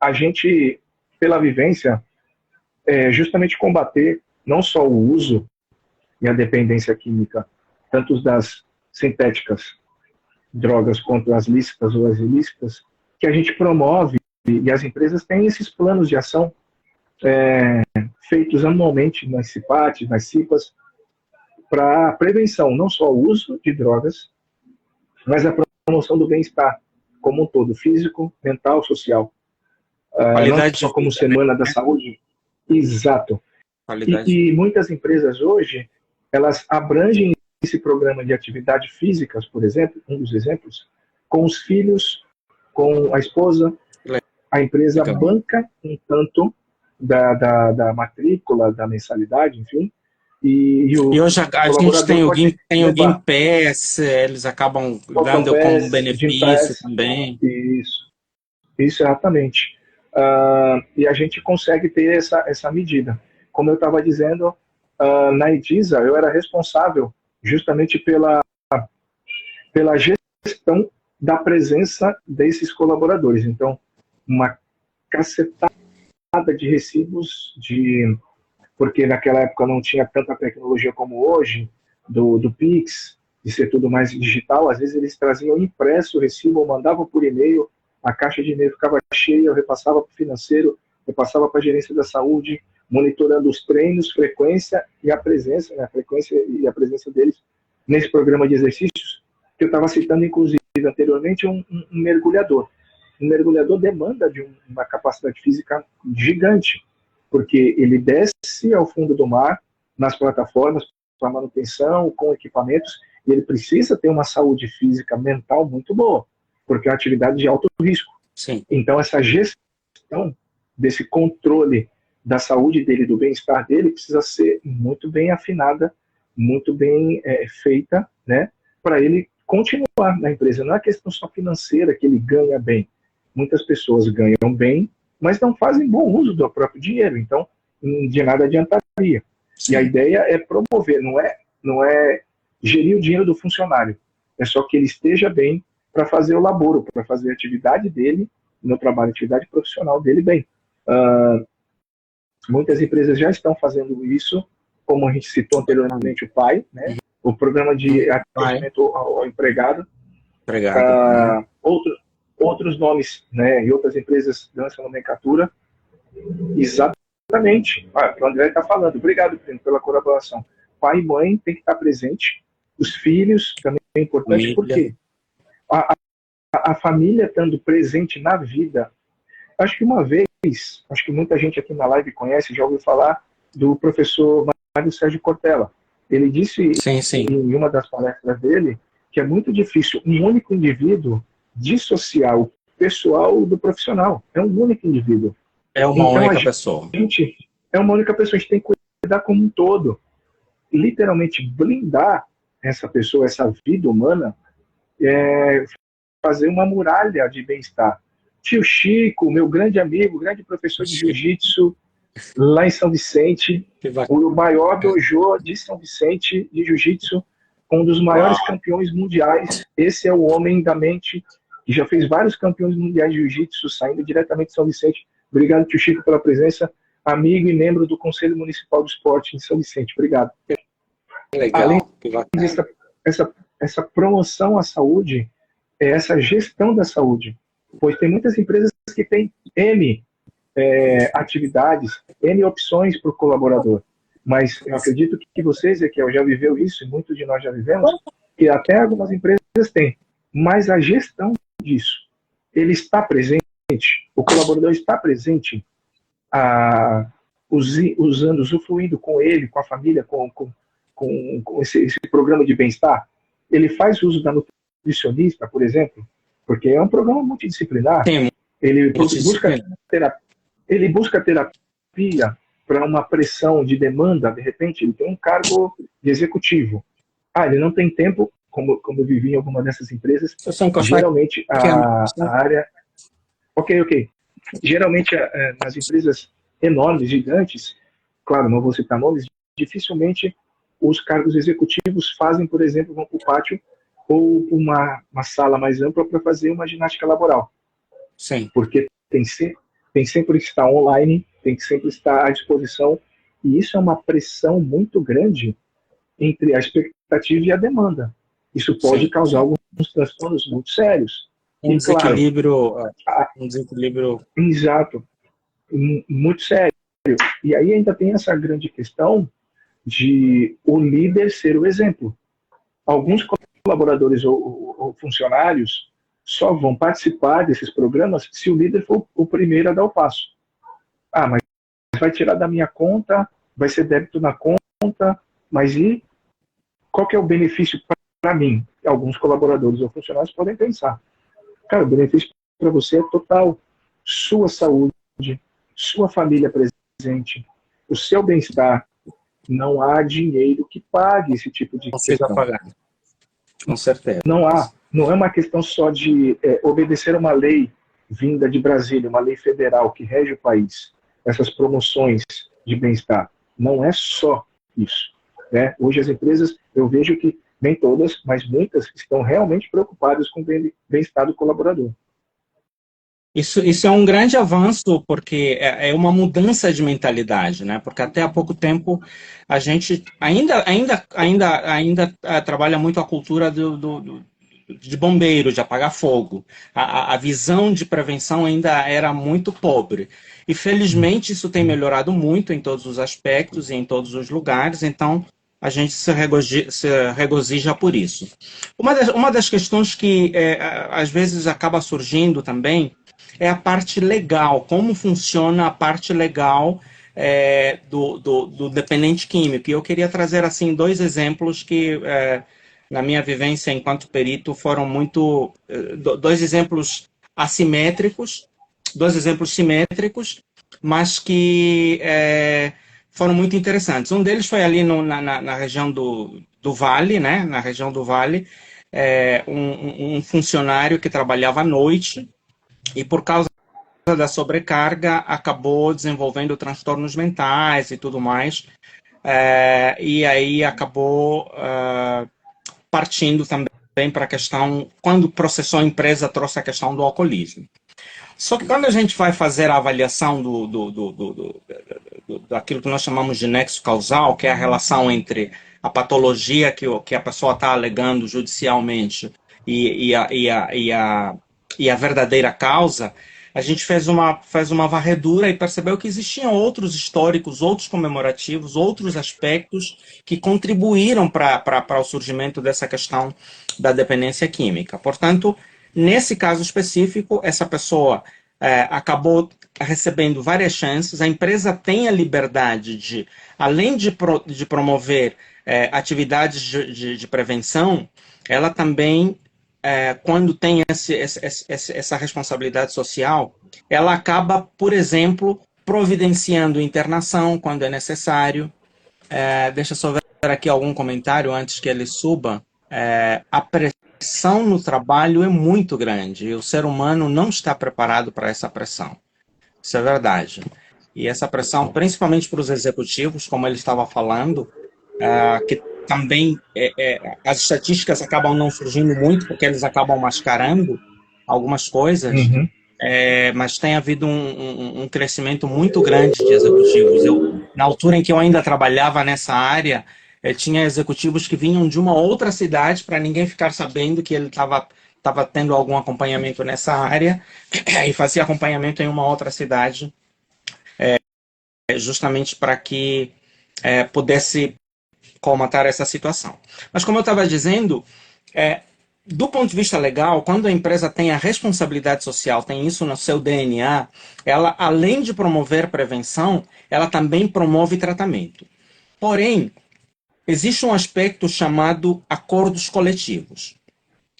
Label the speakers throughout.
Speaker 1: a gente, pela vivência, justamente combater não só o uso e a dependência química, tanto das sintéticas, drogas, quanto as lícitas ou as ilícitas, que a gente promove, e as empresas têm esses planos de ação feitos anualmente nas CIPAT, nas CIPAs, para prevenção, não só o uso de drogas, mas a promoção do bem-estar como um todo, físico, mental, social. Não
Speaker 2: Qualidade
Speaker 1: só
Speaker 2: de
Speaker 1: como
Speaker 2: vida, né?
Speaker 1: Semana da Saúde. Exato.
Speaker 2: Qualidade.
Speaker 1: E muitas empresas hoje, elas abrangem esse programa de atividade físicas, por exemplo, um dos exemplos, com os filhos, com a esposa. A empresa
Speaker 2: Legal.
Speaker 1: banca um tanto da matrícula, da mensalidade, enfim, e
Speaker 2: E
Speaker 1: o
Speaker 2: hoje a gente
Speaker 1: colaborador pode
Speaker 2: tem o
Speaker 1: levar
Speaker 2: Gympass, eles acabam dando como
Speaker 1: Totopass,
Speaker 2: benefício
Speaker 1: Gympass,
Speaker 2: também.
Speaker 1: isso exatamente. E a gente consegue ter essa medida. Como eu estava dizendo, na Edisa, eu era responsável justamente pela gestão da presença desses colaboradores. Então, uma cacetada de recibos, porque naquela época não tinha tanta tecnologia como hoje, do Pix, de ser tudo mais digital. Às vezes eles traziam impresso o recibo, ou mandavam por e-mail, a caixa de e-mail ficava cheia, eu repassava para o financeiro, repassava para a gerência da saúde, monitorando os treinos, frequência e a presença, né, a frequência e a presença deles nesse programa de exercícios, que eu estava citando, inclusive, anteriormente, um mergulhador. Um mergulhador demanda de uma capacidade física gigante, porque ele desce ao fundo do mar, nas plataformas, para manutenção, com equipamentos, e ele precisa ter uma saúde física, mental muito boa, porque é uma atividade de alto risco.
Speaker 2: Sim.
Speaker 1: Então, essa gestão desse controle da saúde dele, do bem-estar dele, precisa ser muito bem afinada, muito bem feita, né, para ele continuar na empresa. Não é questão só financeira que ele ganha bem. Muitas pessoas ganham bem, mas não fazem bom uso do próprio dinheiro, então de nada adiantaria.
Speaker 2: Sim.
Speaker 1: E a ideia é promover, não é gerir o dinheiro do funcionário, é só que ele esteja bem para fazer o laboro, para fazer a atividade dele, no trabalho, a atividade profissional dele bem. Muitas empresas já estão fazendo isso, como a gente citou anteriormente, o PAI, né? O programa de atendimento ao empregado. Outros nomes, né, e outras empresas dão essa nomenclatura. Exatamente. O André está falando. Obrigado, Primo, pela colaboração. Pai e mãe tem que estar presente. Os filhos também é importante, porque a família estando presente na vida. Acho que uma vez, acho que muita gente aqui na live conhece, já ouviu falar do professor Mário Sérgio Cortella. Ele disse em uma das palestras dele que é muito difícil um único indivíduo dissociar o pessoal do profissional. É um único indivíduo.
Speaker 2: É uma única pessoa.
Speaker 1: É uma única pessoa. A gente tem que cuidar como um todo. Literalmente blindar essa pessoa, essa vida humana, fazer uma muralha de bem-estar. Tio Chico, meu grande amigo, grande professor de jiu-jitsu, lá em São Vicente, o maior dojo de São Vicente de jiu-jitsu, um dos maiores campeões mundiais. Esse é o homem da mente, que já fez vários campeões mundiais de jiu-jitsu, saindo diretamente de São Vicente. Obrigado, tio Chico, pela presença. Amigo e membro do Conselho Municipal do Esporte em São Vicente. Obrigado.
Speaker 2: Legal.
Speaker 1: Além essa promoção à saúde, é essa gestão da saúde. Pois tem muitas empresas que têm N atividades, N opções para o colaborador. Mas eu acredito que você, Ezequiel, já viveu isso, e muitos de nós já vivemos, que até algumas empresas têm. Mas a gestão disso, ele está presente, o colaborador está presente, usufruindo com ele, com a família, com esse programa de bem-estar. Ele faz uso da nutricionista, por exemplo, porque é um programa multidisciplinar.
Speaker 2: Sim,
Speaker 1: ele busca terapia para uma pressão de demanda. De repente, ele tem um cargo de executivo. Ele não tem tempo, como eu vivi em alguma dessas empresas. Geralmente, a área... Ok. Geralmente, nas empresas enormes, gigantes, claro, não vou citar nomes, dificilmente os cargos executivos fazem, por exemplo, vão para o pátio ou uma sala mais ampla para fazer uma ginástica laboral.
Speaker 2: Sim.
Speaker 1: Porque tem tem sempre que estar online, tem que sempre estar à disposição, e isso é uma pressão muito grande entre a expectativa e a demanda. Isso pode
Speaker 2: Sim,
Speaker 1: causar
Speaker 2: sim.
Speaker 1: alguns transtornos muito sérios.
Speaker 2: Um
Speaker 1: E claro,
Speaker 2: desequilíbrio, um desequilíbrio.
Speaker 1: exato, muito sério. E aí ainda tem essa grande questão de o líder ser o exemplo. Alguns colaboradores ou funcionários só vão participar desses programas se o líder for o primeiro a dar o passo. Ah, mas vai tirar da minha conta, vai ser débito na conta, mas e qual que é o benefício para mim? Alguns colaboradores ou funcionários podem pensar. Cara, o benefício para você é total. Sua saúde, sua família presente, o seu bem-estar. Não há dinheiro que pague esse tipo de
Speaker 2: Consiga
Speaker 1: questão.
Speaker 2: pagar, com certeza.
Speaker 1: Não há. Não é uma questão só de obedecer uma lei vinda de Brasília, uma lei federal que rege o país, essas promoções de bem-estar. Não é só isso. Né? Hoje as empresas, eu vejo que nem todas, mas muitas estão realmente preocupadas com o bem-estar do colaborador.
Speaker 2: Isso é um grande avanço, porque é uma mudança de mentalidade, né? Porque até há pouco tempo a gente ainda trabalha muito a cultura de bombeiro, de apagar fogo. A visão de prevenção ainda era muito pobre. E felizmente isso tem melhorado muito em todos os aspectos e em todos os lugares, então a gente se regozija por isso. Uma das questões que às vezes acaba surgindo também é a parte legal, como funciona a parte legal do dependente químico. E eu queria trazer assim dois exemplos que, na minha vivência enquanto perito, foram muito... dois exemplos assimétricos, dois exemplos simétricos, mas que foram muito interessantes. Um deles foi ali na região do Vale, né? Na região do Vale, um funcionário que trabalhava à noite, e por causa da sobrecarga acabou desenvolvendo transtornos mentais e tudo mais, e aí acabou partindo também para a questão, quando processou a empresa, trouxe a questão do alcoolismo. Só que quando a gente vai fazer a avaliação daquilo que nós chamamos de nexo causal, que é a relação entre a patologia que a pessoa está alegando judicialmente e a verdadeira causa, a gente fez uma varredura e percebeu que existiam outros históricos, outros comemorativos, outros aspectos que contribuíram para o surgimento dessa questão da dependência química. Portanto, nesse caso específico, essa pessoa acabou recebendo várias chances. A empresa tem a liberdade de, além de promover atividades de prevenção, ela também, quando tem essa responsabilidade social, ela acaba, por exemplo, providenciando internação quando é necessário. Deixa eu só ver aqui algum comentário antes que ele suba. A pressão no trabalho é muito grande e o ser humano não está preparado para essa pressão. Isso é verdade. E essa pressão, principalmente para os executivos, como ele estava falando, que também as estatísticas acabam não surgindo muito porque eles acabam mascarando algumas coisas,
Speaker 1: Uhum.
Speaker 2: Mas tem havido um crescimento muito grande de executivos. Na altura em que eu ainda trabalhava nessa área, tinha executivos que vinham de uma outra cidade para ninguém ficar sabendo que ele estava tendo algum acompanhamento nessa área e fazia acompanhamento em uma outra cidade, justamente para que pudesse colmatar essa situação. Mas como eu estava dizendo, do ponto de vista legal, quando a empresa tem a responsabilidade social, tem isso no seu DNA, ela, além de promover prevenção, ela também promove tratamento. Porém, existe um aspecto chamado acordos coletivos.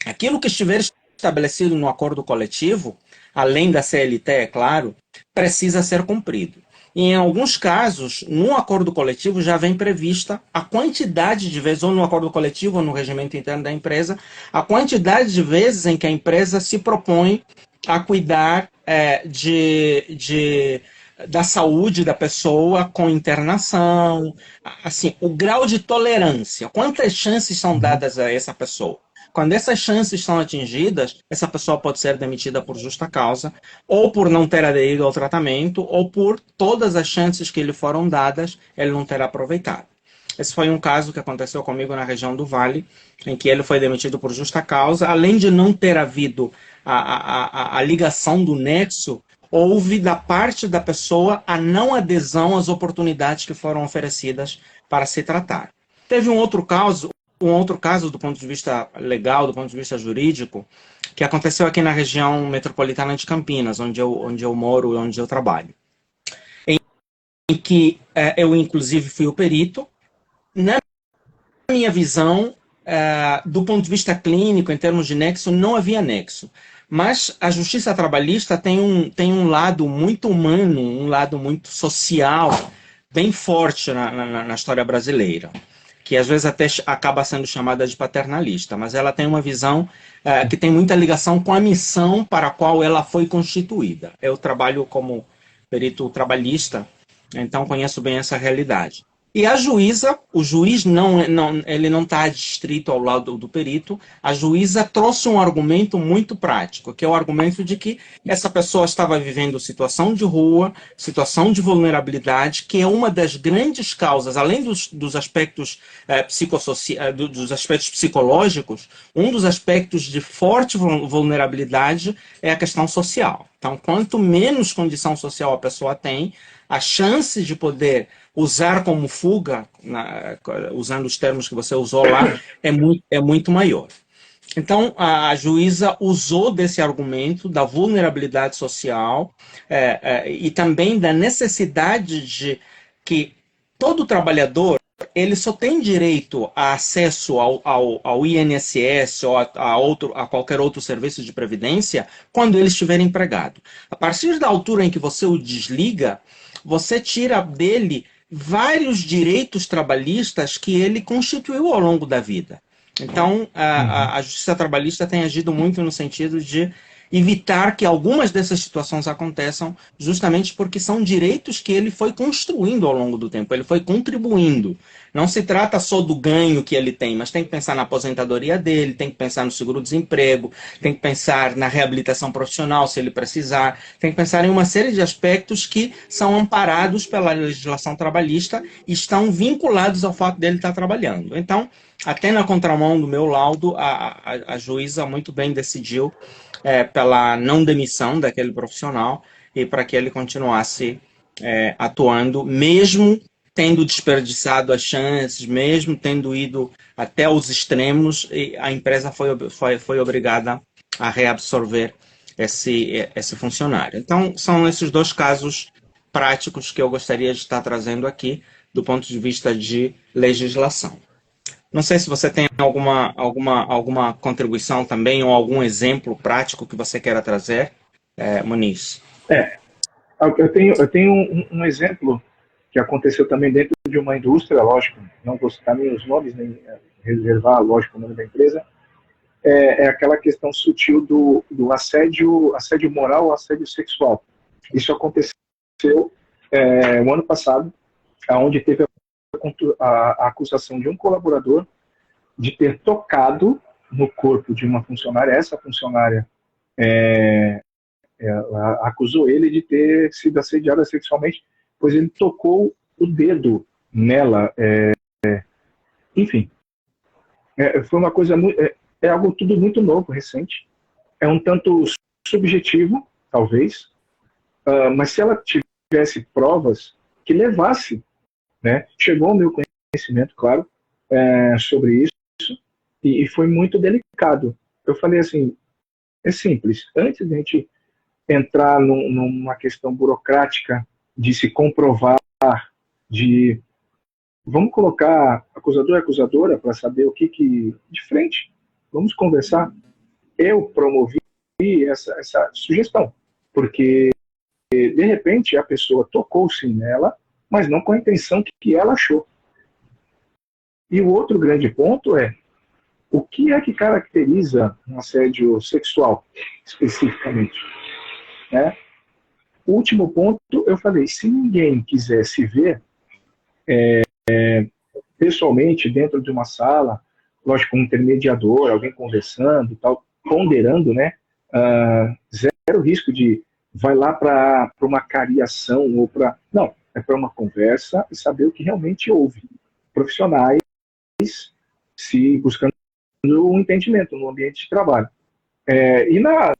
Speaker 2: Aquilo que estiver estabelecido no acordo coletivo, além da CLT, é claro, precisa ser cumprido. E em alguns casos, no acordo coletivo já vem prevista a quantidade de vezes, ou no acordo coletivo ou no regimento interno da empresa, a quantidade de vezes em que a empresa se propõe a cuidar da saúde da pessoa com internação, assim, o grau de tolerância, quantas chances são dadas a essa pessoa. Quando essas chances são atingidas, essa pessoa pode ser demitida por justa causa, ou por não ter aderido ao tratamento, ou por todas as chances que lhe foram dadas, ele não ter aproveitado. Esse foi um caso que aconteceu comigo na região do Vale, em que ele foi demitido por justa causa, além de não ter havido a ligação do nexo, houve da parte da pessoa a não adesão às oportunidades que foram oferecidas para se tratar. Teve um outro caso do ponto de vista legal, do ponto de vista jurídico, que aconteceu aqui na região metropolitana de Campinas, onde eu moro e onde eu trabalho. Em que eu, inclusive, fui o perito. Na minha visão, do ponto de vista clínico, em termos de nexo, não havia nexo. Mas a justiça trabalhista tem um lado muito humano, um lado muito social, bem forte na história brasileira, que às vezes até acaba sendo chamada de paternalista, mas ela tem uma visão que tem muita ligação com a missão para a qual ela foi constituída. Eu trabalho como perito trabalhista, então conheço bem essa realidade. E a juíza, o juiz ele não está adstrito ao lado do perito, a juíza trouxe um argumento muito prático, que é o argumento de que essa pessoa estava vivendo situação de rua, situação de vulnerabilidade, que é uma das grandes causas, além dos aspectos dos aspectos psicológicos, um dos aspectos de forte vulnerabilidade é a questão social. Então, quanto menos condição social a pessoa tem, a chance de poder usar como fuga, usando os termos que você usou lá, é muito maior. Então, a juíza usou desse argumento da vulnerabilidade social e também da necessidade de que todo trabalhador ele só tem direito a acesso ao INSS ou a qualquer outro serviço de previdência quando ele estiver empregado. A partir da altura em que você o desliga, você tira dele vários direitos trabalhistas que ele constituiu ao longo da vida. Então, a justiça trabalhista tem agido muito no sentido de evitar que algumas dessas situações aconteçam, justamente porque são direitos que ele foi construindo ao longo do tempo, ele foi contribuindo. Não se trata só do ganho que ele tem, mas tem que pensar na aposentadoria dele, tem que pensar no seguro-desemprego, tem que pensar na reabilitação profissional, se ele precisar, tem que pensar em uma série de aspectos que são amparados pela legislação trabalhista e estão vinculados ao fato dele estar trabalhando. Então, até na contramão do meu laudo, a juíza muito bem decidiu pela não demissão daquele profissional e para que ele continuasse atuando, mesmo tendo desperdiçado as chances, mesmo tendo ido até os extremos, e a empresa foi obrigada a reabsorver esse funcionário. Então, são esses dois casos práticos que eu gostaria de estar trazendo aqui, do ponto de vista de legislação. Não sei se você tem alguma contribuição também, ou algum exemplo prático que você queira trazer, Muniz.
Speaker 1: Eu tenho um exemplo que aconteceu também dentro de uma indústria, lógico, não vou citar nem os nomes, nem reservar, lógico, o nome da empresa, é aquela questão sutil do assédio moral, assédio sexual. Isso aconteceu o ano passado, onde teve a acusação de um colaborador de ter tocado no corpo de uma funcionária. Essa funcionária ela acusou ele de ter sido assediada sexualmente, pois ele tocou o dedo nela. Enfim, foi uma coisa muito... É algo tudo muito novo, recente. É um tanto subjetivo, talvez, mas se ela tivesse provas que levasse, né? Chegou ao meu conhecimento, claro, sobre isso, e foi muito delicado. Eu falei assim, é simples, antes de a gente entrar numa questão burocrática de se comprovar, vamos colocar acusador e acusadora para saber o que de frente, vamos conversar. Eu promovi essa sugestão, porque de repente a pessoa tocou sim nela, mas não com a intenção que ela achou. E o outro grande ponto é o que é que caracteriza um assédio sexual, especificamente. Né? O último ponto, eu falei, se ninguém quiser se ver pessoalmente dentro de uma sala, lógico, um intermediador, alguém conversando, tal, ponderando, né? Zero risco de vai lá para uma cariação ou para... Não, é para uma conversa e saber o que realmente houve. Profissionais se buscando um entendimento no ambiente de trabalho. E na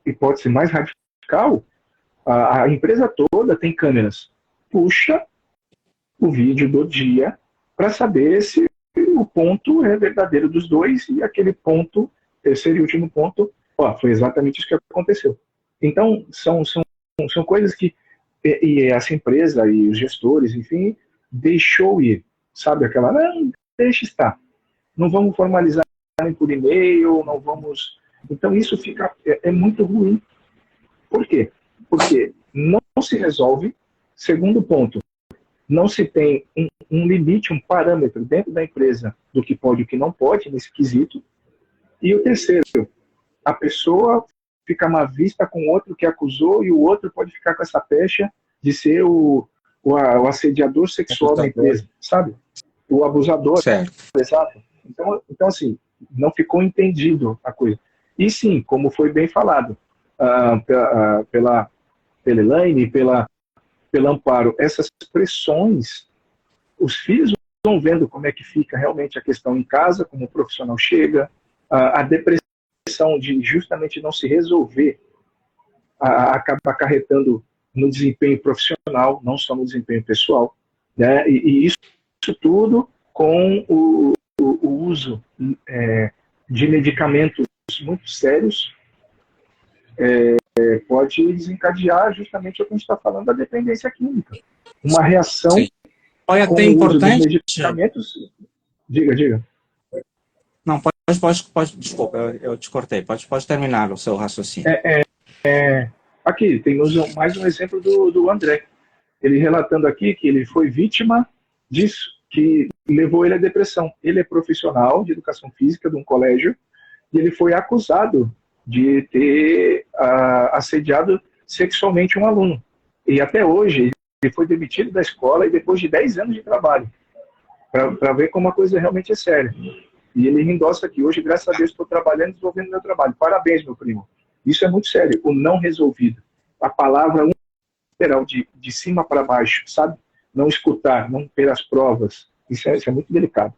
Speaker 1: hipótese mais radical, a empresa toda tem câmeras. Puxa o vídeo do dia para saber se o ponto é verdadeiro dos dois e aquele ponto, terceiro e último ponto, foi exatamente isso que aconteceu. Então, são coisas que e essa empresa e os gestores, enfim, deixou ir. Sabe aquela, não, deixa estar. Não vamos formalizar nem por e-mail, não vamos... Então, isso fica muito ruim. Por quê? Porque não se resolve. Segundo ponto, não se tem um limite, um parâmetro dentro da empresa do que pode e o que não pode nesse quesito. E o terceiro, a pessoa fica má vista com o outro que acusou e o outro pode ficar com essa pecha de ser o assediador sexual da empresa, sabe? O abusador.
Speaker 2: Certo.
Speaker 1: Exato. Então, assim, não ficou entendido a coisa. E sim, como foi bem falado pela Elaine e pela Amparo, essas pressões, os filhos vão vendo como é que fica realmente a questão em casa, como o profissional chega, a depressão de justamente não se resolver, acaba acarretando no desempenho profissional, não só no desempenho pessoal, né? E isso tudo com o uso de medicamentos muito sérios pode desencadear justamente o que a gente está falando da dependência química. Uma reação
Speaker 2: Olha,
Speaker 1: com
Speaker 2: até
Speaker 1: o uso
Speaker 2: importante...
Speaker 1: dos medicamentos... Diga.
Speaker 2: Não, pode desculpa, eu te cortei. Pode terminar o seu raciocínio.
Speaker 1: Aqui, temos mais um exemplo do André. Ele relatando aqui que ele foi vítima disso, que levou ele à depressão. Ele é profissional de educação física de um colégio e ele foi acusado de ter assediado sexualmente um aluno. E até hoje, ele foi demitido da escola e depois de 10 anos de trabalho, para ver como a coisa realmente é séria. E ele endossa aqui, hoje, graças a Deus, estou trabalhando e desenvolvendo meu trabalho. Parabéns, meu primo. Isso é muito sério, o não resolvido. A palavra unilateral, de cima para baixo, sabe? Não escutar, não ter as provas. Isso é muito delicado.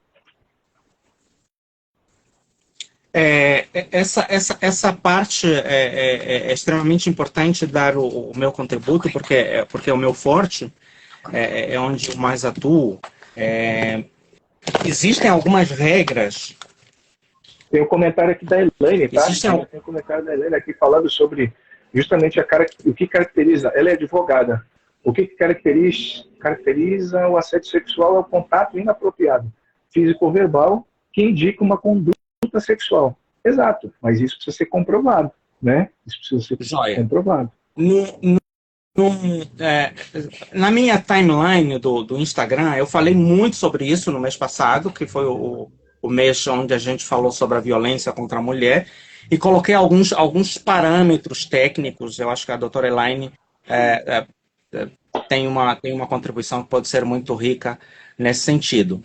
Speaker 2: Essa parte é extremamente importante dar o meu contributo, porque é o meu forte, é onde eu mais atuo. Existem algumas regras.
Speaker 1: Tem um comentário aqui da Elaine, tá? Tem um comentário da Elaine aqui falando sobre justamente o que caracteriza. Ela é advogada. O que caracteriza o assédio sexual é o contato inapropriado, físico ou verbal, que indica uma conduta sexual. Exato, mas isso precisa ser comprovado, né? Isso precisa ser comprovado.
Speaker 2: Na minha timeline do Instagram, eu falei muito sobre isso no mês passado, que foi o mês onde a gente falou sobre a violência contra a mulher, e coloquei alguns parâmetros técnicos. Eu acho que a doutora Elaine tem uma contribuição que pode ser muito rica nesse sentido.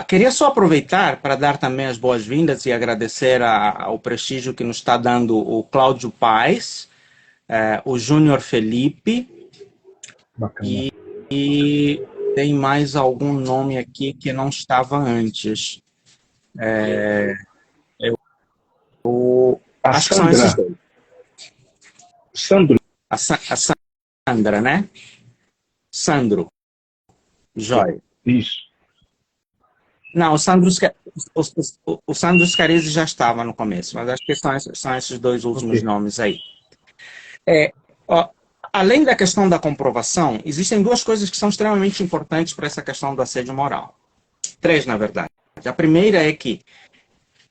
Speaker 2: Queria só aproveitar para dar também as boas-vindas e agradecer ao prestígio que nos está dando o Cláudio Paes, o Júnior Felipe,
Speaker 1: Bacana.
Speaker 2: e tem mais algum nome aqui que não estava antes. Acho que são esses dois.
Speaker 1: Sandro.
Speaker 2: A Sandra, né? Sandro. Jóia.
Speaker 1: Isso.
Speaker 2: Não, o Sandro Scarizi já estava no começo, mas acho que são esses dois últimos nomes aí. Além da questão da comprovação, existem duas coisas que são extremamente importantes para essa questão do assédio moral. 3, na verdade. A primeira é que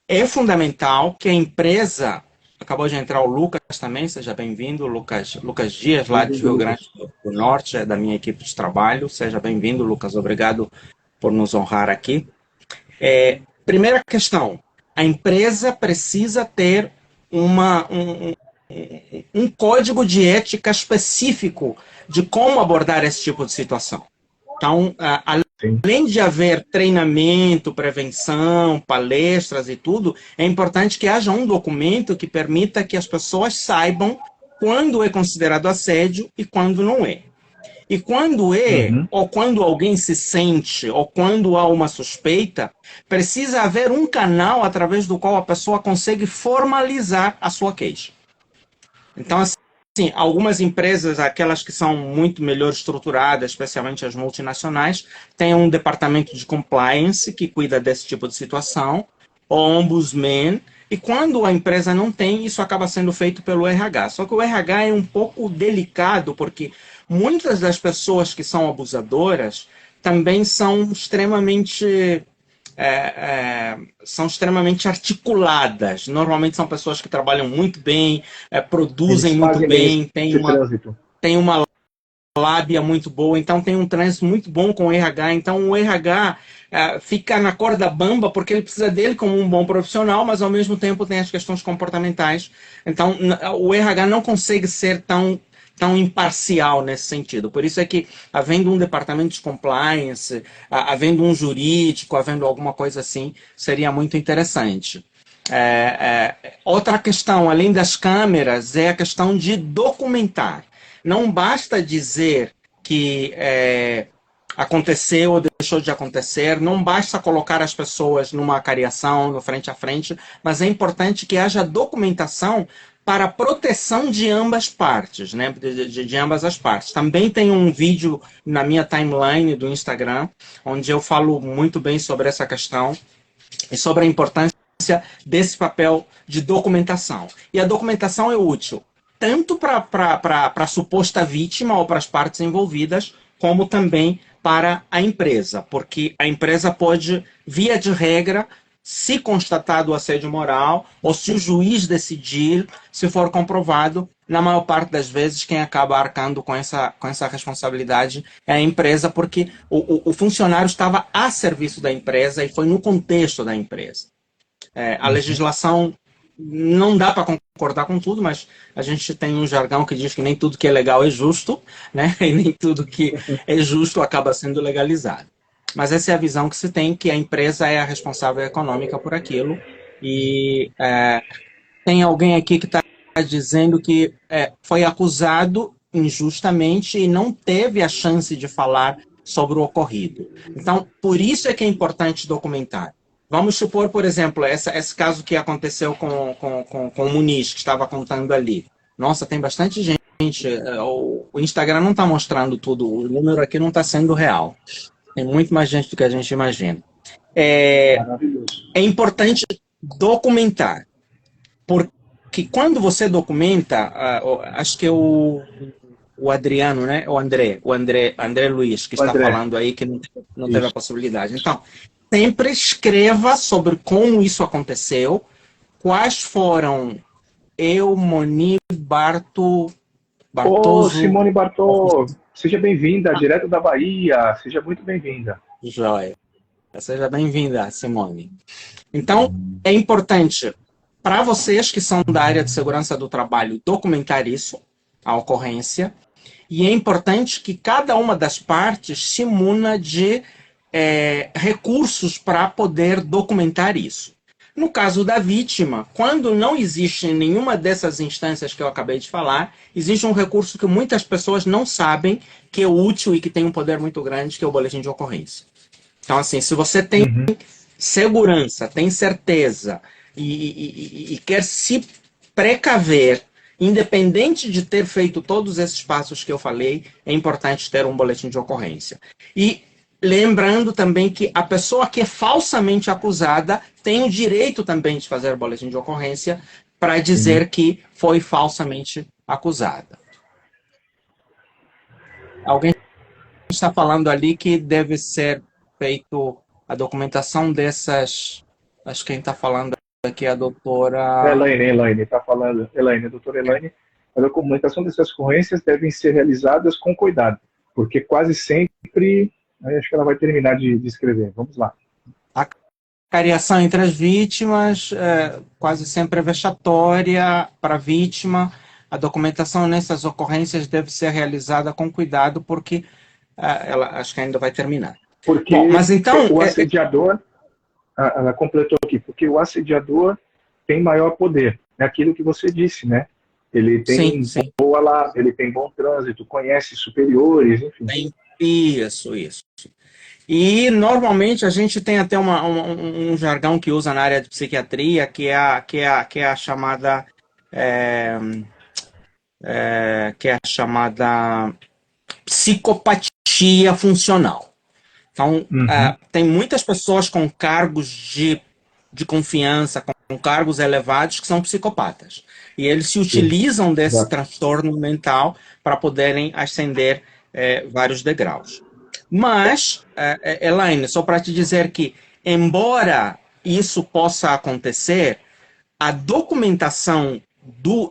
Speaker 2: é fundamental que a empresa... Acabou de entrar o Lucas também, seja bem-vindo, Lucas Dias, lá de Rio Grande do Norte, é da minha equipe de trabalho. Seja bem-vindo, Lucas, obrigado por nos honrar aqui. Primeira questão, a empresa precisa ter um código de ética específico de como abordar esse tipo de situação. Então,
Speaker 1: Sim.
Speaker 2: além de haver treinamento, prevenção, palestras e tudo, é importante que haja um documento que permita que as pessoas saibam quando é considerado assédio e quando não é. E quando é,
Speaker 1: Uhum.
Speaker 2: ou quando alguém se sente, ou quando há uma suspeita, precisa haver um canal através do qual a pessoa consegue formalizar a sua queixa. Então, assim, algumas empresas, aquelas que são muito melhor estruturadas, especialmente as multinacionais, têm um departamento de compliance que cuida desse tipo de situação, o ombudsman, e quando a empresa não tem, isso acaba sendo feito pelo RH. Só que o RH é um pouco delicado, porque muitas das pessoas que são abusadoras também são extremamente articuladas. Normalmente são pessoas que trabalham muito bem, produzem
Speaker 1: Eles
Speaker 2: muito
Speaker 1: fazem bem
Speaker 2: bem,
Speaker 1: esse trânsito.
Speaker 2: tem uma lábia muito boa, então tem um trânsito muito bom com o RH. Então o RH fica na corda bamba porque ele precisa dele como um bom profissional, mas ao mesmo tempo tem as questões comportamentais. Então o RH não consegue ser tão imparcial nesse sentido. Por isso é que, havendo um departamento de compliance, havendo um jurídico, havendo alguma coisa assim, seria muito interessante. Outra questão, além das câmeras, é a questão de documentar. Não basta dizer que aconteceu ou deixou de acontecer, não basta colocar as pessoas numa cariação, no frente a frente, mas é importante que haja documentação para a proteção de ambas partes, né? De ambas as partes. Também tem um vídeo na minha timeline do Instagram, onde eu falo muito bem sobre essa questão e sobre a importância desse papel de documentação. E a documentação é útil tanto para a suposta vítima ou para as partes envolvidas, como também para a empresa, porque a empresa pode, via de regra, se constatado o assédio moral, ou se o juiz decidir, se for comprovado, na maior parte das vezes quem acaba arcando com essa responsabilidade é a empresa, porque o funcionário estava a serviço da empresa e foi no contexto da empresa. A legislação não dá para concordar com tudo, mas a gente tem um jargão que diz que nem tudo que é legal é justo, né? E nem tudo que é justo acaba sendo legalizado. Mas essa é a visão que se tem, que a empresa é a responsável econômica por aquilo. E tem alguém aqui que está dizendo que foi acusado injustamente e não teve a chance de falar sobre o ocorrido. Então, por isso é que é importante documentar. Vamos supor, por exemplo, esse caso que aconteceu com o Muniz, que estava contando ali. Nossa, tem bastante gente. O Instagram não está mostrando tudo, o número aqui não está sendo real. Tem muito mais gente do que a gente imagina.
Speaker 1: Maravilhoso.
Speaker 2: É importante documentar, porque quando você documenta, acho que é o Adriano, né? O André Luiz, que
Speaker 1: O
Speaker 2: está
Speaker 1: André,
Speaker 2: falando aí que não teve a
Speaker 1: isso.
Speaker 2: possibilidade. Então, sempre escreva sobre como isso aconteceu, quais foram Moni,
Speaker 1: Ô,
Speaker 2: Bartoso,
Speaker 1: Simone Bartô, seja bem-vinda, direto da Bahia, seja muito bem-vinda.
Speaker 2: Joia. Seja bem-vinda, Simone. Então, é importante para vocês que são da área de segurança do trabalho documentar isso, a ocorrência, e é importante que cada uma das partes se muna de recursos para poder documentar isso. No caso da vítima, quando não existe nenhuma dessas instâncias que eu acabei de falar, existe um recurso que muitas pessoas não sabem que é útil e que tem um poder muito grande, que é o boletim de ocorrência. Então, assim, se você tem segurança, tem certeza e quer se precaver, independente de ter feito todos esses passos que eu falei, é importante ter um boletim de ocorrência. E lembrando também que a pessoa que é falsamente acusada tem o direito também de fazer boletim de ocorrência para dizer que foi falsamente acusada. Alguém está falando ali que deve ser feito a documentação dessas. Acho que quem está falando aqui é a doutora.
Speaker 1: Elaine, está falando. Elaine, a doutora Elaine, a documentação dessas ocorrências devem ser realizadas com cuidado, porque quase sempre. Acho que ela vai terminar de escrever. Vamos lá.
Speaker 2: A cariação entre as vítimas, quase sempre é vexatória para a vítima. A documentação nessas ocorrências deve ser realizada com cuidado, porque ela acho que ainda vai terminar.
Speaker 1: Porque
Speaker 2: Bom, mas então...
Speaker 1: o assediador, ela completou aqui, porque o assediador tem maior poder. É aquilo que você disse, né? Ele
Speaker 2: Sim,
Speaker 1: tem
Speaker 2: sim.
Speaker 1: boa lá, ele tem bom trânsito, conhece superiores, enfim.
Speaker 2: Isso, isso. E normalmente a gente tem até um jargão que usa na área de psiquiatria, que é a chamada é, que é a chamada psicopatia funcional. Então,
Speaker 1: Uhum.
Speaker 2: tem muitas pessoas com cargos de confiança, com cargos elevados, que são psicopatas. E eles se utilizam desse
Speaker 1: Exato.
Speaker 2: transtorno mental para poderem ascender vários degraus. Mas, Elaine, só para te dizer que, embora isso possa acontecer, a documentação do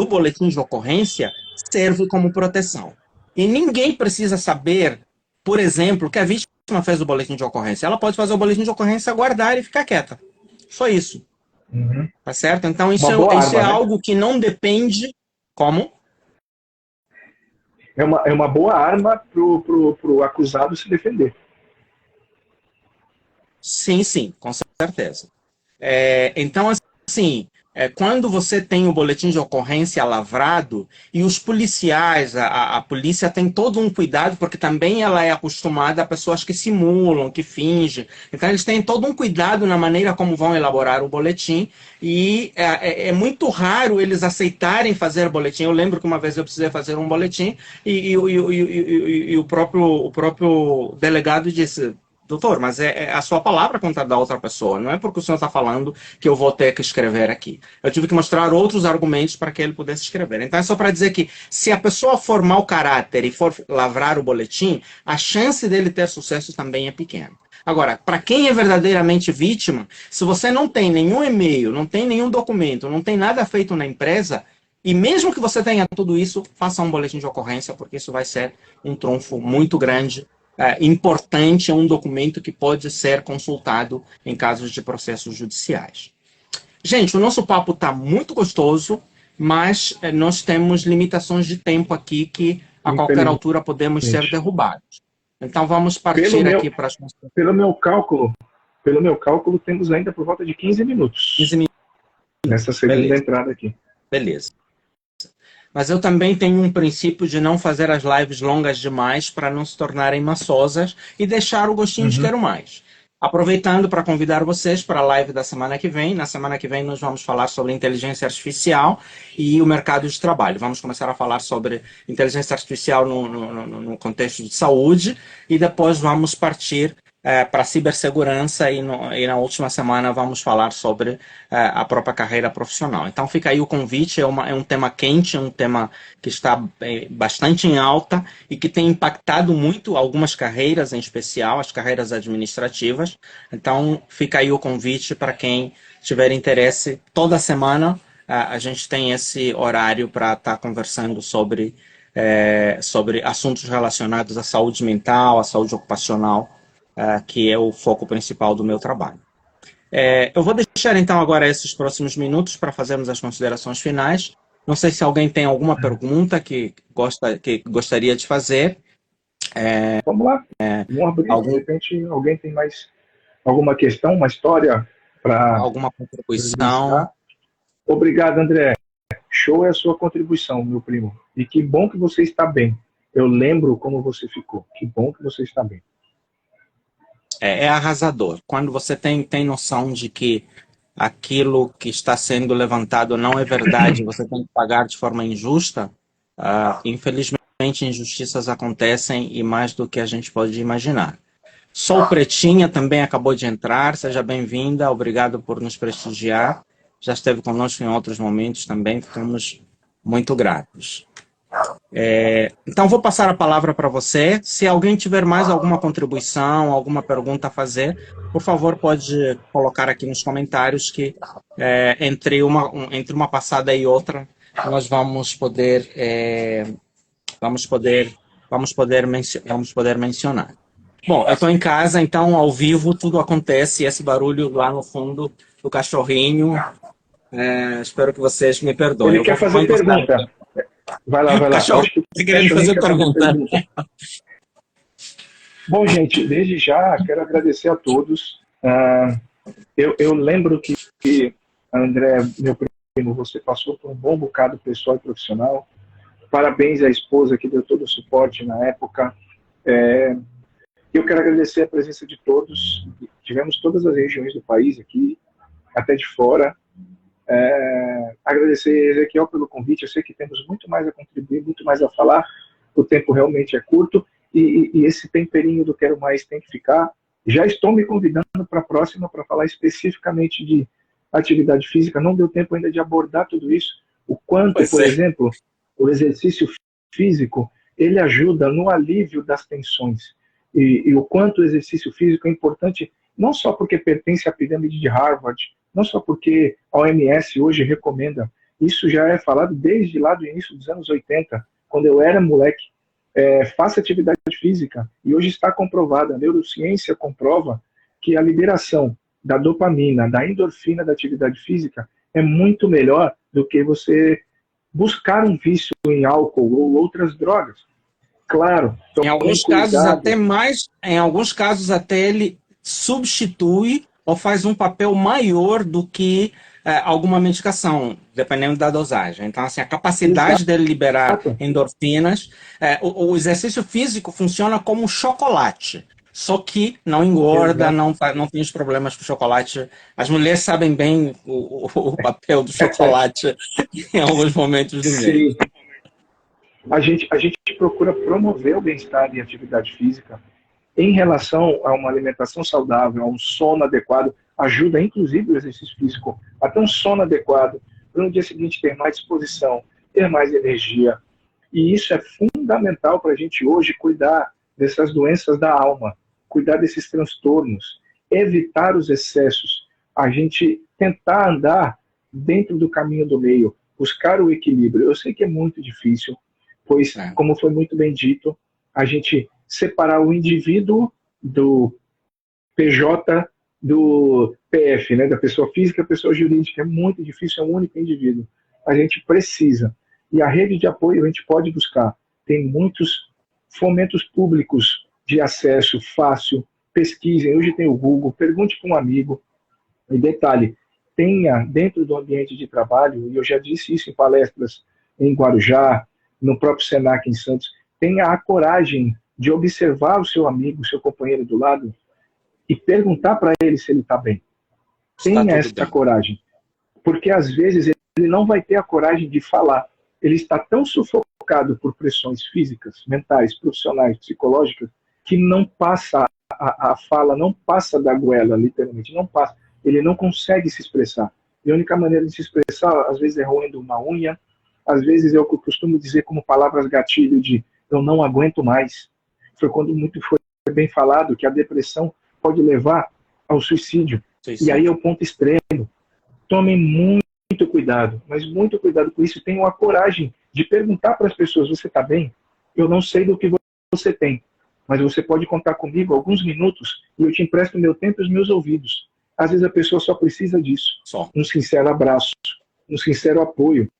Speaker 2: boletim de ocorrência serve como proteção. E ninguém precisa saber, por exemplo, que a vítima fez o boletim de ocorrência. Ela pode fazer o boletim de ocorrência, guardar e ficar quieta. Só isso.
Speaker 1: Uhum.
Speaker 2: Tá certo? Então,
Speaker 1: Uma boa
Speaker 2: isso é
Speaker 1: arma, né?
Speaker 2: algo que não depende. Como?
Speaker 1: É uma boa arma pro acusado se defender.
Speaker 2: Sim, sim, com certeza. Então, assim, quando você tem o boletim de ocorrência lavrado, e os policiais, a polícia tem todo um cuidado, porque também ela é acostumada a pessoas que simulam, que fingem. Então, eles têm todo um cuidado na maneira como vão elaborar o boletim, e é muito raro eles aceitarem fazer boletim. Eu lembro que uma vez eu precisei fazer um boletim, e o próprio delegado disse: doutor, mas é a sua palavra contra a da outra pessoa. Não é porque o senhor está falando que eu vou ter que escrever aqui. Eu tive que mostrar outros argumentos para que ele pudesse escrever. Então é só para dizer que, se a pessoa for mau caráter e for lavrar o boletim, a chance dele ter sucesso também é pequena. Agora, para quem é verdadeiramente vítima, se você não tem nenhum e-mail, não tem nenhum documento, não tem nada feito na empresa, e mesmo que você tenha tudo isso, faça um boletim de ocorrência, porque isso vai ser um trunfo muito grande, importante, é um documento que pode ser consultado em casos de processos judiciais. Gente, o nosso papo está muito gostoso, mas nós temos limitações de tempo aqui que a qualquer
Speaker 1: Infelizmente.
Speaker 2: altura podemos ser derrubados. Então vamos
Speaker 1: Pelo
Speaker 2: partir
Speaker 1: meu,
Speaker 2: aqui para as
Speaker 1: pelo meu cálculo, temos ainda por volta de 15 minutos
Speaker 2: 15 minutos.
Speaker 1: nessa segunda
Speaker 2: Beleza.
Speaker 1: entrada aqui.
Speaker 2: Beleza. Mas eu também tenho um princípio de não fazer as lives longas demais para não se tornarem maçosas e deixar o gostinho de quero mais. Aproveitando para convidar vocês para a live da semana que vem. Na semana que vem nós vamos falar sobre inteligência artificial e o mercado de trabalho. Vamos começar a falar sobre inteligência artificial no contexto de saúde e depois vamos partir para cibersegurança e na última semana vamos falar sobre a própria carreira profissional. Então fica aí o convite, é um tema quente, é um tema que está bastante em alta e que tem impactado muito algumas carreiras, em especial as carreiras administrativas. Então fica aí o convite para quem tiver interesse. Toda semana a gente tem esse horário para estar conversando sobre assuntos relacionados à saúde mental, à saúde ocupacional, que é o foco principal do meu trabalho. Eu vou deixar então agora esses próximos minutos para fazermos as considerações finais. Não sei se alguém tem alguma pergunta que gostaria de fazer.
Speaker 1: Vamos lá, vamos abrir. De
Speaker 2: Algum,
Speaker 1: repente, alguém tem mais alguma questão, uma história para
Speaker 2: alguma contribuição?
Speaker 1: vivenciar. Obrigado, André. Show é a sua contribuição, meu primo. E que bom que você está bem. Eu lembro como você ficou. Que bom que você está bem.
Speaker 2: É arrasador. Quando você tem noção de que aquilo que está sendo levantado não é verdade, você tem que pagar de forma injusta, infelizmente injustiças acontecem e mais do que a gente pode imaginar. Sou Pretinha, também acabou de entrar, seja bem-vinda, obrigado por nos prestigiar. Já esteve conosco em outros momentos também, ficamos muito gratos. Então, vou passar a palavra para você. Se alguém tiver mais alguma contribuição, alguma pergunta a fazer, por favor, pode colocar aqui nos comentários que entre uma passada e outra, nós vamos poder mencionar. Bom, eu estou em casa, então, ao vivo, tudo acontece, esse barulho lá no fundo do cachorrinho, espero que vocês me perdoem.
Speaker 1: Ele quer fazer pergunta. Vai lá, vai lá.
Speaker 2: Cachorro
Speaker 1: Acho que o
Speaker 2: querendo
Speaker 1: cachorrinho
Speaker 2: fazer
Speaker 1: quer fazer
Speaker 2: pergunta.
Speaker 1: pergunta. Bom, gente, desde já quero agradecer a todos. Eu lembro que, André, meu primo, você passou por um bom bocado pessoal e profissional. Parabéns à esposa que deu todo o suporte na época. Eu quero agradecer a presença de todos. Tivemos todas as regiões do país aqui, até de fora. Agradecer a Ezequiel pelo convite. Eu sei que temos muito mais a contribuir, muito mais a falar. O tempo realmente é curto e esse temperinho do Quero Mais tem que ficar. Já estou me convidando para a próxima para falar especificamente de atividade física. Não deu tempo ainda de abordar tudo isso. O quanto, por exemplo, o exercício físico ele ajuda no alívio das tensões. E o quanto o exercício físico é importante, não só porque pertence à pirâmide de Harvard, não só porque a OMS hoje recomenda, isso já é falado desde lá do início dos anos 80, quando eu era moleque, faça atividade física, e hoje está comprovada, a neurociência comprova que a liberação da dopamina, da endorfina da atividade física é muito melhor do que você buscar um vício em álcool ou outras drogas. Claro,
Speaker 2: em alguns casos até ele substitui ou faz um papel maior do que alguma medicação, dependendo da dosagem. Então, assim, a capacidade dele liberar endorfinas, o exercício físico funciona como chocolate. Só que não engorda, não tem os problemas com chocolate. As mulheres sabem bem o papel do chocolate em alguns momentos do mês.
Speaker 1: A gente procura promover o bem-estar e atividade física em relação a uma alimentação saudável, a um sono adequado, ajuda inclusive o exercício físico a ter um sono adequado, para no dia seguinte ter mais disposição, ter mais energia. E isso é fundamental para a gente hoje cuidar dessas doenças da alma, cuidar desses transtornos, evitar os excessos, a gente tentar andar dentro do caminho do meio, buscar o equilíbrio. Eu sei que é muito difícil, pois, como foi muito bem dito, a gente separar o indivíduo do PJ do PF, né, da pessoa física, pessoa jurídica, é muito difícil, é um único indivíduo. A gente precisa. E a rede de apoio a gente pode buscar. Tem muitos fomentos públicos de acesso fácil, pesquisem, hoje tem o Google, pergunte para um amigo. E detalhe, tenha dentro do ambiente de trabalho, e eu já disse isso em palestras em Guarujá, no próprio Senac em Santos, tenha a coragem de observar o seu amigo, o seu companheiro do lado e perguntar para ele se ele está bem. Tenha essa coragem. Porque às vezes ele não vai ter a coragem de falar. Ele está tão sufocado por pressões físicas, mentais, profissionais, psicológicas, que não passa, a fala não passa da goela, literalmente, não passa. Ele não consegue se expressar. E a única maneira de se expressar, às vezes, é roendo uma unha, às vezes é o que eu costumo dizer como palavras gatilho de eu não aguento mais. Foi quando muito foi bem falado que a depressão pode levar ao suicídio. E aí é o ponto extremo. Tomem muito cuidado, mas muito cuidado com isso. Tenham a coragem de perguntar para as pessoas, você está bem? Eu não sei do que você tem, mas você pode contar comigo alguns minutos e eu te empresto meu tempo e os meus ouvidos. Às vezes a pessoa só precisa disso. Um sincero abraço, um sincero apoio.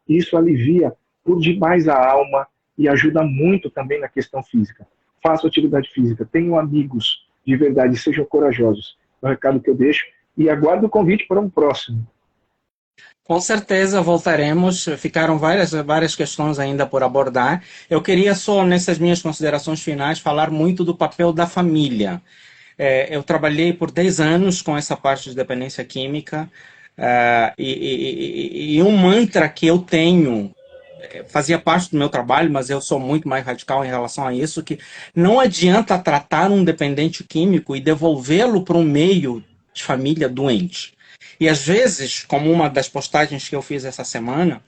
Speaker 1: Isso alivia por demais a alma e ajuda muito também na questão física. Façam atividade física, tenham amigos de verdade, sejam corajosos. É o recado que eu deixo e aguardo o convite para um próximo.
Speaker 2: Com certeza voltaremos. Ficaram várias questões ainda por abordar. Eu queria só, nessas minhas considerações finais, falar muito do papel da família. Eu trabalhei por 10 anos com essa parte de dependência química e um mantra que eu tenho, fazia parte do meu trabalho, mas eu sou muito mais radical em relação a isso, que não adianta tratar um dependente químico e devolvê-lo para um meio de família doente. E às vezes, como uma das postagens que eu fiz essa semana,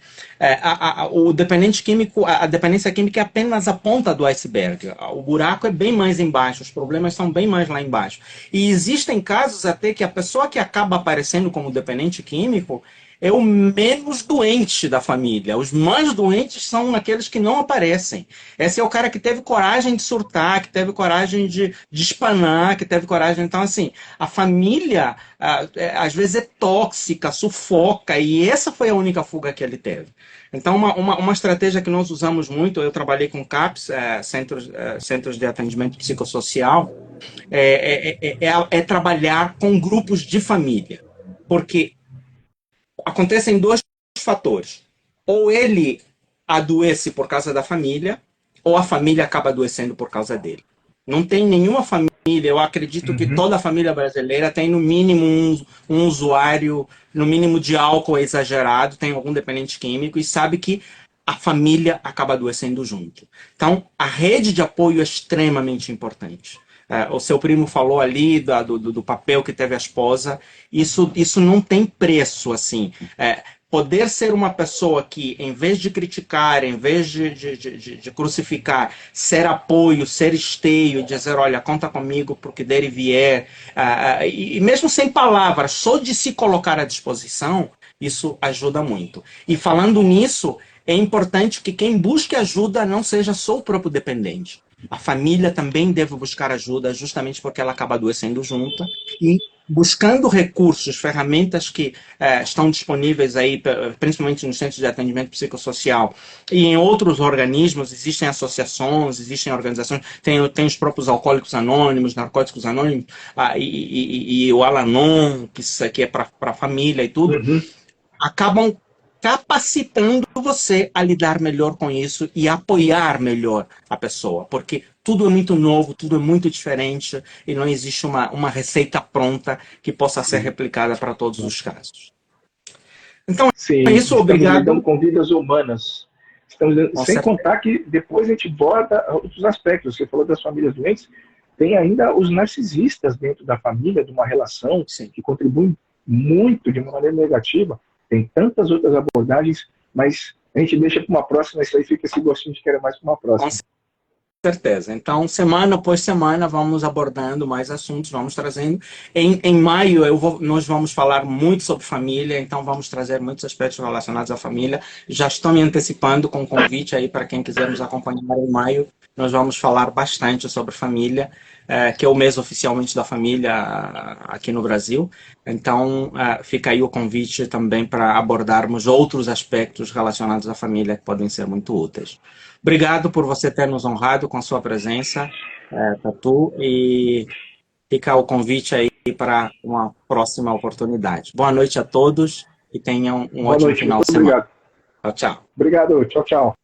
Speaker 2: o dependente químico, a dependência química é apenas a ponta do iceberg. O buraco é bem mais embaixo, os problemas são bem mais lá embaixo. E existem casos até que a pessoa que acaba aparecendo como dependente químico, é o menos doente da família. Os mais doentes são aqueles que não aparecem. Esse é o cara que teve coragem de surtar, que teve coragem de espanar, que teve coragem. Então, assim, a família às vezes é tóxica, sufoca, e essa foi a única fuga que ele teve. Então, uma estratégia que nós usamos muito, eu trabalhei com CAPS, Centros de Atendimento Psicossocial, é trabalhar com grupos de família. Porque acontecem dois fatores. Ou ele adoece por causa da família, ou a família acaba adoecendo por causa dele. Não tem nenhuma família, eu acredito que toda a família brasileira tem no mínimo um usuário, no mínimo de álcool exagerado, tem algum dependente químico e sabe que a família acaba adoecendo junto. Então, a rede de apoio é extremamente importante. O seu primo falou ali do papel que teve a esposa, isso não tem preço, assim. Poder ser uma pessoa que, em vez de criticar, em vez de crucificar, ser apoio, ser esteio, dizer, olha, conta comigo para o que der e vier, e mesmo sem palavras, só de se colocar à disposição, isso ajuda muito. E falando nisso, é importante que quem busque ajuda não seja só o próprio dependente. A família também deve buscar ajuda, justamente porque ela acaba adoecendo junto, e buscando recursos, ferramentas que estão disponíveis aí, principalmente nos centros de atendimento psicossocial e em outros organismos, existem associações, existem organizações, tem os próprios alcoólicos anônimos, narcóticos anônimos, e o Al-Anon, que é para a família e tudo, acabam capacitando você a lidar melhor com isso e apoiar melhor a pessoa, porque tudo é muito novo, tudo é muito diferente e não existe uma receita pronta que possa ser replicada para todos os casos. Então, é
Speaker 1: Sim,
Speaker 2: isso,
Speaker 1: estamos lidando
Speaker 2: obrigado.
Speaker 1: com vidas humanas.
Speaker 2: Com
Speaker 1: Sem
Speaker 2: certeza.
Speaker 1: contar que depois a gente borda outros aspectos. Você falou das famílias doentes, tem ainda os narcisistas dentro da família, de uma relação,
Speaker 2: Sim.
Speaker 1: que contribuem muito de uma maneira negativa. Tem tantas outras abordagens, mas a gente deixa para uma próxima, isso aí fica esse gostinho de querer mais para uma
Speaker 2: Com
Speaker 1: próxima.
Speaker 2: certeza. Então, semana após semana, vamos abordando mais assuntos, vamos trazendo. Em maio, nós vamos falar muito sobre família, então vamos trazer muitos aspectos relacionados à família. Já estou me antecipando com um convite aí para quem quiser nos acompanhar em maio. Nós vamos falar bastante sobre família, que é o mês oficialmente da família aqui no Brasil. Então, fica aí o convite também para abordarmos outros aspectos relacionados à família que podem ser muito úteis. Obrigado por você ter nos honrado com sua presença, Tatu, e fica o convite aí para uma próxima oportunidade. Boa noite a todos e tenham um
Speaker 1: Boa
Speaker 2: ótimo
Speaker 1: noite,
Speaker 2: final
Speaker 1: muito
Speaker 2: de semana.
Speaker 1: obrigado.
Speaker 2: Tchau, tchau.
Speaker 1: Obrigado, tchau, tchau.